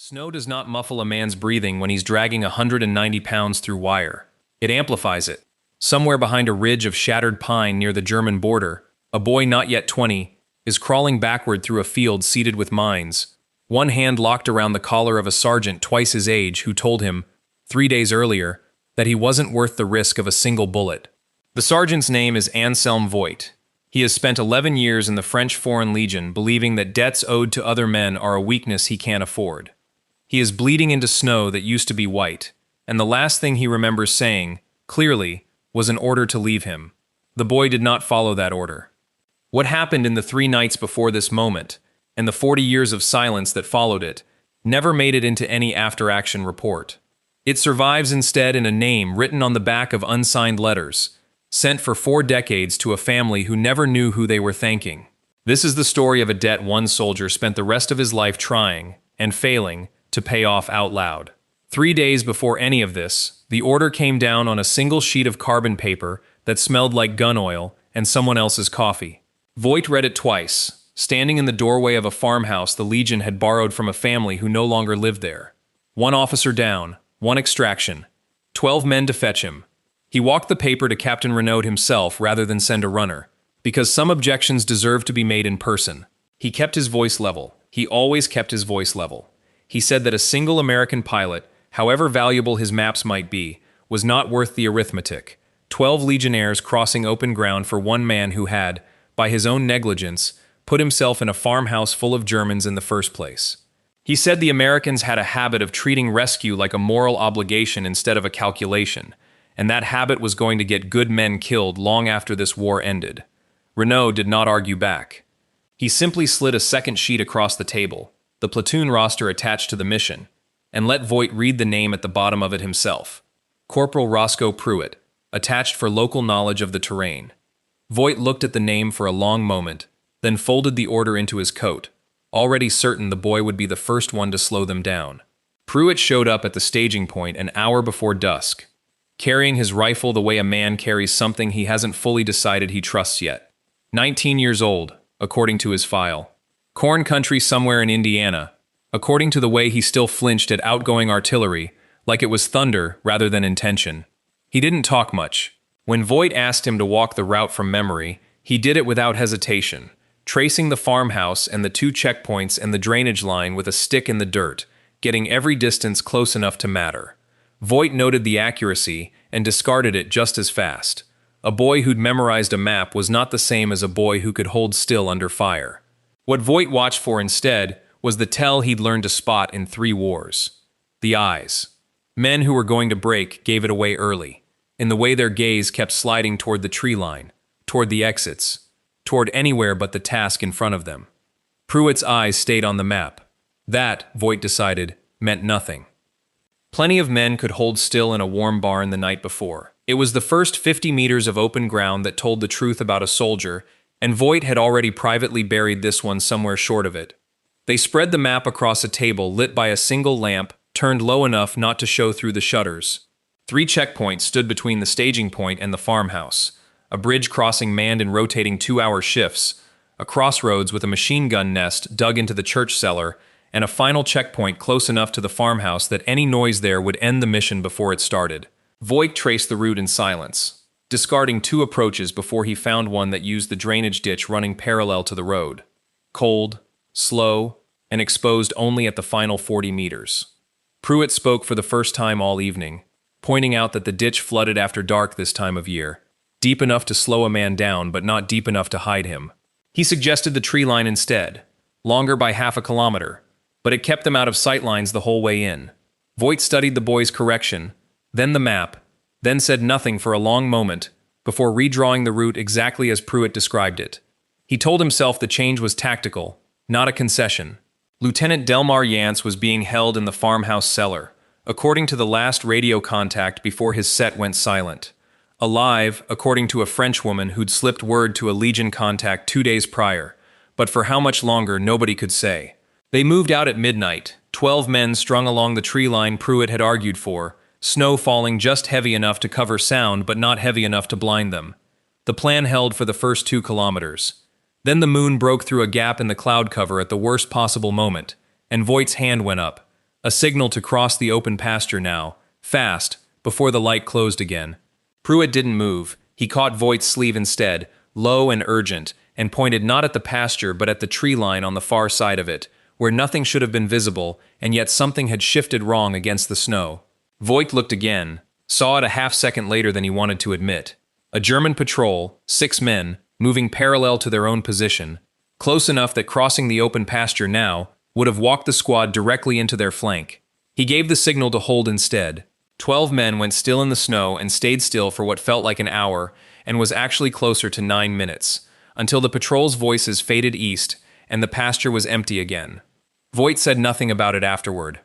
Snow does not muffle a man's breathing when he's dragging 190 pounds through wire. It amplifies it. Somewhere behind a ridge of shattered pine near the German border, a boy not yet 20 is crawling backward through a field seeded with mines, one hand locked around the collar of a sergeant twice his age who told him, 3 days earlier, that he wasn't worth the risk of a single bullet. The sergeant's name is Anselm Voigt. He has spent 11 years in the French Foreign Legion believing that debts owed to other men are a weakness he can't afford. He is bleeding into snow that used to be white, and the last thing he remembers saying, clearly, was an order to leave him. The boy did not follow that order. What happened in the 3 nights before this moment, and the 40 years of silence that followed it, never made it into any after-action report. It survives instead in a name written on the back of unsigned letters, sent for 4 decades to a family who never knew who they were thanking. This is the story of a debt one soldier spent the rest of his life trying, and failing, to pay off out loud. 3 days before any of this, the order came down on a single sheet of carbon paper that smelled like gun oil and someone else's coffee. Voigt read it twice, standing in the doorway of a farmhouse the Legion had borrowed from a family who no longer lived there. 1 officer down, 1 extraction, 12 men to fetch him. He walked the paper to Captain Renaud himself rather than send a runner, because some objections deserved to be made in person. He kept his voice level. He always kept his voice level. He said that a single American pilot, however valuable his maps might be, was not worth the arithmetic. 12 Legionnaires crossing open ground for one man who had, by his own negligence, put himself in a farmhouse full of Germans in the first place. He said the Americans had a habit of treating rescue like a moral obligation instead of a calculation, and that habit was going to get good men killed long after this war ended. Renaud did not argue back. He simply slid a second sheet across the table, the platoon roster attached to the mission, and let Voigt read the name at the bottom of it himself. Corporal Roscoe Pruitt, attached for local knowledge of the terrain. Voigt looked at the name for a long moment, then folded the order into his coat, already certain the boy would be the first one to slow them down. Pruitt showed up at the staging point an hour before dusk, carrying his rifle the way a man carries something he hasn't fully decided he trusts yet. 19 years old, according to his file. Corn country somewhere in Indiana, according to the way he still flinched at outgoing artillery, like it was thunder rather than intention. He didn't talk much. When Voigt asked him to walk the route from memory, he did it without hesitation, tracing the farmhouse and the 2 checkpoints and the drainage line with a stick in the dirt, getting every distance close enough to matter. Voigt noted the accuracy and discarded it just as fast. A boy who'd memorized a map was not the same as a boy who could hold still under fire. What Voigt watched for instead was the tell he'd learned to spot in 3 wars. The eyes. Men who were going to break gave it away early, in the way their gaze kept sliding toward the tree line, toward the exits, toward anywhere but the task in front of them. Pruitt's eyes stayed on the map. That, Voigt decided, meant nothing. Plenty of men could hold still in a warm barn the night before. It was the first 50 meters of open ground that told the truth about a soldier, and Voigt had already privately buried this one somewhere short of it. They spread the map across a table lit by a single lamp, turned low enough not to show through the shutters. 3 checkpoints stood between the staging point and the farmhouse, a bridge crossing manned in rotating 2-hour shifts, a crossroads with a machine gun nest dug into the church cellar, and a final checkpoint close enough to the farmhouse that any noise there would end the mission before it started. Voigt traced the route in silence, discarding 2 approaches before he found one that used the drainage ditch running parallel to the road. Cold, slow, and exposed only at the final 40 meters. Pruitt spoke for the first time all evening, pointing out that the ditch flooded after dark this time of year, deep enough to slow a man down but not deep enough to hide him. He suggested the tree line instead, longer by half a kilometer, but it kept them out of sight lines the whole way in. Voigt studied the boy's correction, then the map, then said nothing for a long moment, before redrawing the route exactly as Pruitt described it. He told himself the change was tactical, not a concession. Lieutenant Delmar Yance was being held in the farmhouse cellar, according to the last radio contact before his set went silent. Alive, according to a Frenchwoman who'd slipped word to a Legion contact 2 days prior, but for how much longer nobody could say. They moved out at midnight, 12 men strung along the tree line Pruitt had argued for, snow falling just heavy enough to cover sound but not heavy enough to blind them. The plan held for the first 2 kilometers. Then the moon broke through a gap in the cloud cover at the worst possible moment, and Voigt's hand went up, A signal to cross the open pasture now, fast, before the light closed again. Pruitt didn't move. He caught Voigt's sleeve instead, low and urgent, and pointed not at the pasture but at the tree line on the far side of it, where nothing should have been visible, and yet something had shifted wrong against the snow. Voigt looked again, saw it a half-second later than he wanted to admit. A German patrol, 6 men, moving parallel to their own position, close enough that crossing the open pasture now would have walked the squad directly into their flank. He gave the signal to hold instead. 12 men went still in the snow and stayed still for what felt like an hour and was actually closer to 9 minutes, until the patrol's voices faded east and the pasture was empty again. Voigt said nothing about it afterward,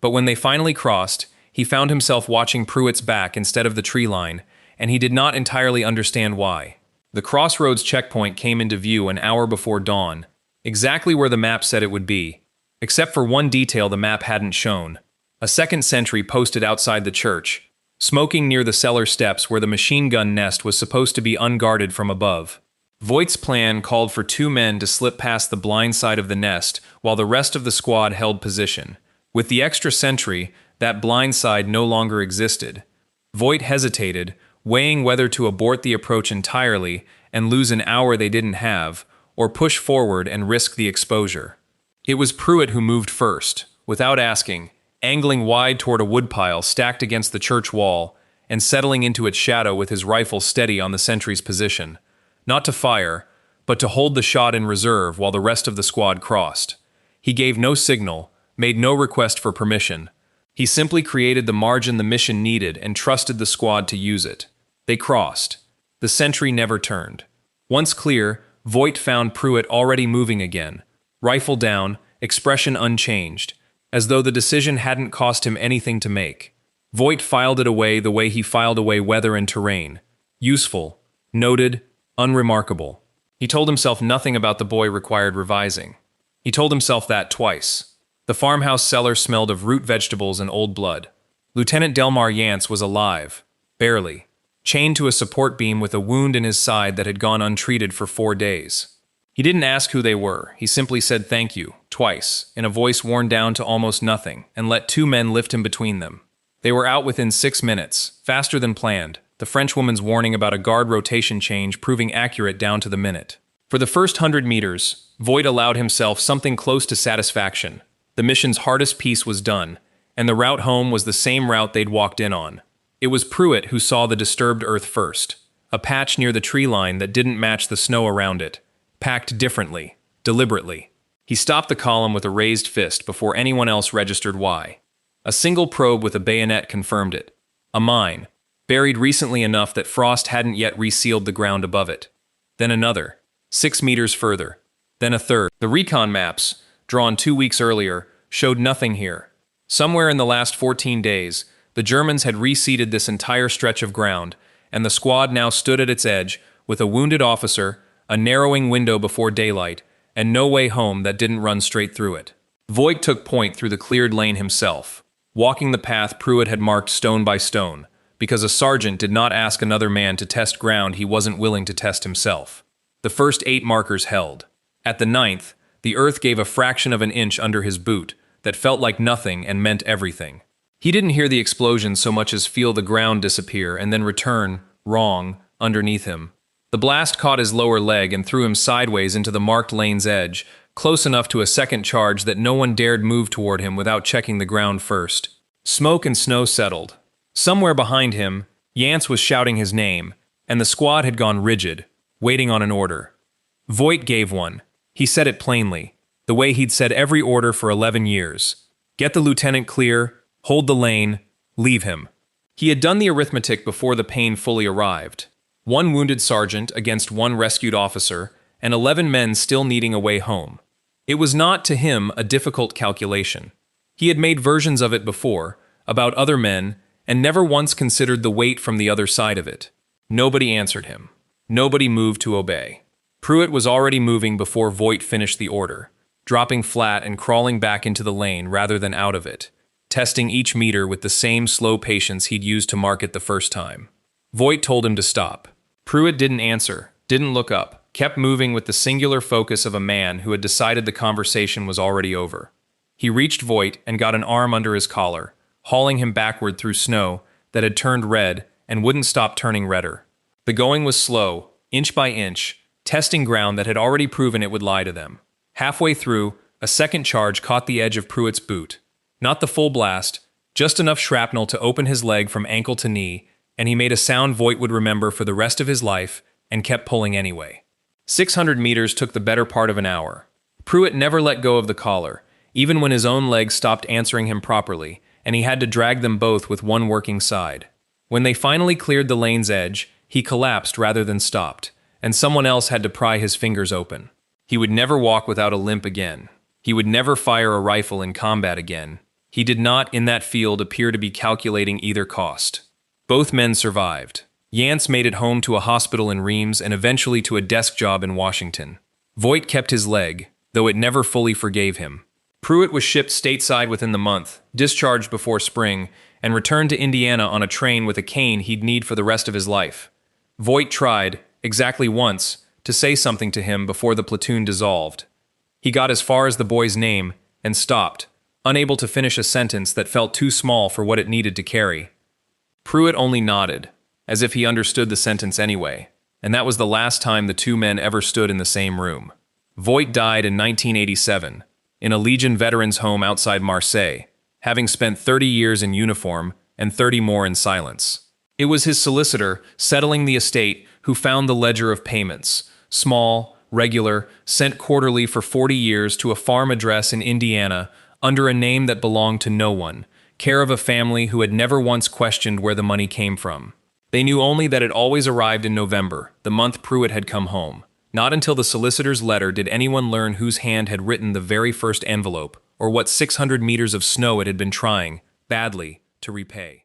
but when they finally crossed, he found himself watching Pruitt's back instead of the tree line, and he did not entirely understand why. The crossroads checkpoint came into view an hour before dawn, exactly where the map said it would be, except for one detail the map hadn't shown. A second sentry posted outside the church, smoking near the cellar steps where the machine gun nest was supposed to be unguarded from above. Voigt's plan called for 2 men to slip past the blind side of the nest while the rest of the squad held position. With the extra sentry, that blind side no longer existed. Voigt hesitated, weighing whether to abort the approach entirely and lose an hour they didn't have, or push forward and risk the exposure. It was Pruitt who moved first, without asking, angling wide toward a woodpile stacked against the church wall and settling into its shadow with his rifle steady on the sentry's position. Not to fire, but to hold the shot in reserve while the rest of the squad crossed. He gave no signal, made no request for permission. He simply created the margin the mission needed and trusted the squad to use it. They crossed. The sentry never turned. Once clear, Voigt found Pruitt already moving again, rifle down, expression unchanged, as though the decision hadn't cost him anything to make. Voigt filed it away the way he filed away weather and terrain. Useful, noted, unremarkable. He told himself nothing about the boy required revising. He told himself that twice. The farmhouse cellar smelled of root vegetables and old blood. Lieutenant Delmar Yance was alive, barely, chained to a support beam with a wound in his side that had gone untreated for 4 days. He didn't ask who they were. He simply said thank you, twice, in a voice worn down to almost nothing, and let 2 men lift him between them. They were out within 6 minutes, faster than planned, the Frenchwoman's warning about a guard rotation change proving accurate down to the minute. For the first 100 meters, Voigt allowed himself something close to satisfaction. The mission's hardest piece was done, and the route home was the same route they'd walked in on. It was Pruitt who saw the disturbed earth first, a patch near the tree line that didn't match the snow around it, packed differently, deliberately. He stopped the column with a raised fist before anyone else registered why. A single probe with a bayonet confirmed it. A mine, buried recently enough that frost hadn't yet resealed the ground above it. Then another, 6 meters further. Then a third. The recon maps, drawn 2 weeks earlier, showed nothing here. Somewhere in the last 14 days, the Germans had reseeded this entire stretch of ground, and the squad now stood at its edge, with a wounded officer, a narrowing window before daylight, and no way home that didn't run straight through it. Voigt took point through the cleared lane himself, walking the path Pruitt had marked stone by stone, because a sergeant did not ask another man to test ground he wasn't willing to test himself. The first 8 markers held. At the 9th, the earth gave a fraction of an inch under his boot that felt like nothing and meant everything. He didn't hear the explosion so much as feel the ground disappear and then return, wrong, underneath him. The blast caught his lower leg and threw him sideways into the marked lane's edge, close enough to a second charge that no one dared move toward him without checking the ground first. Smoke and snow settled. Somewhere behind him, Yance was shouting his name, and the squad had gone rigid, waiting on an order. Voigt gave one. He said it plainly, the way he'd said every order for 11 years. Get the lieutenant clear, hold the lane, leave him. He had done the arithmetic before the pain fully arrived. 1 wounded sergeant against 1 rescued officer, and 11 men still needing a way home. It was not, to him, a difficult calculation. He had made versions of it before, about other men, and never once considered the weight from the other side of it. Nobody answered him. Nobody moved to obey. Pruitt was already moving before Voigt finished the order, dropping flat and crawling back into the lane rather than out of it, testing each meter with the same slow patience he'd used to mark it the first time. Voigt told him to stop. Pruitt didn't answer, didn't look up, kept moving with the singular focus of a man who had decided the conversation was already over. He reached Voigt and got an arm under his collar, hauling him backward through snow that had turned red and wouldn't stop turning redder. The going was slow, inch by inch, testing ground that had already proven it would lie to them. Halfway through, a second charge caught the edge of Pruitt's boot. Not the full blast, just enough shrapnel to open his leg from ankle to knee, and he made a sound Voigt would remember for the rest of his life and kept pulling anyway. 600 meters took the better part of an hour. Pruitt never let go of the collar, even when his own legs stopped answering him properly, and he had to drag them both with one working side. When they finally cleared the lane's edge, he collapsed rather than stopped, and someone else had to pry his fingers open. He would never walk without a limp again. He would never fire a rifle in combat again. He did not, in that field, appear to be calculating either cost. Both men survived. Yance made it home to a hospital in Reims and eventually to a desk job in Washington. Voigt kept his leg, though it never fully forgave him. Pruitt was shipped stateside within the month, discharged before spring, and returned to Indiana on a train with a cane he'd need for the rest of his life. Voigt tried, exactly once, to say something to him before the platoon dissolved. He got as far as the boy's name and stopped, unable to finish a sentence that felt too small for what it needed to carry. Pruitt only nodded, as if he understood the sentence anyway, and that was the last time the two men ever stood in the same room. Voigt died in 1987, in a Legion veterans' home outside Marseille, having spent 30 years in uniform and 30 more in silence. It was his solicitor, settling the estate, who found the ledger of payments, small, regular, sent quarterly for 40 years to a farm address in Indiana under a name that belonged to no one, care of a family who had never once questioned where the money came from. They knew only that it always arrived in November, the month Pruitt had come home. Not until the solicitor's letter did anyone learn whose hand had written the very first envelope, or what 600 meters of snow it had been trying, badly, to repay.